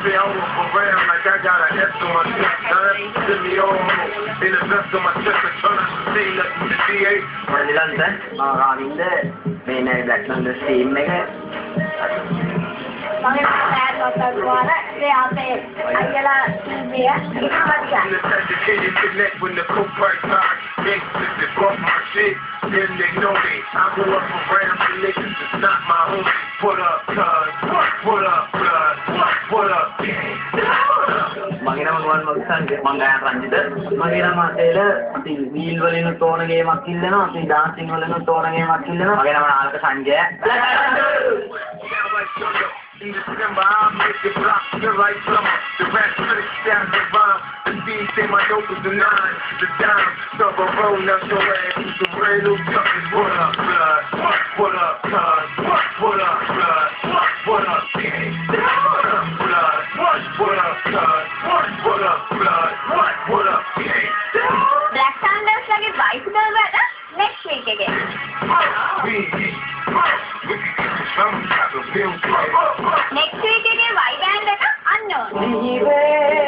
say I walk around like I got an S on my chest, son. Send me all in the vest on my chest and turn out to say nothing to DA. Nilansa, mga kaminde, may nag-black ng the steam nega. Bakit kaya magkagawa kaya ate ay gala niya ikamadia. Educated connect when the coke price high. Gangsters that bought my shit, then they know me. I go up around the niggas, it's not my homie. Put up, cuz. Put up, blood. Put up, gang. මගේ නම ගුවන් මොක්සන් මංගායන් රංජිත මගේ නම අතේල අපි wheel වලින් තෝරන ගේමක් ඉල්ලනවා අපි dancing වලින් තෝරන ගේමක් ඉල්ලනවා මගේ නම Nalaka Sanjaya In December, I'll make the block feel like summer. The rap critics stand the rhyme. The beat say my dope is the 9, the dime. Sub a roll, now show ass. Some brand new suckers. What up, blood? What up, cuz? What up, blood? What up, gang? What up, blood? What up, cuz? What up, blood? What up, gang? Black Sanders lagi bicycle වල next week again. Next week again white band එක unknown.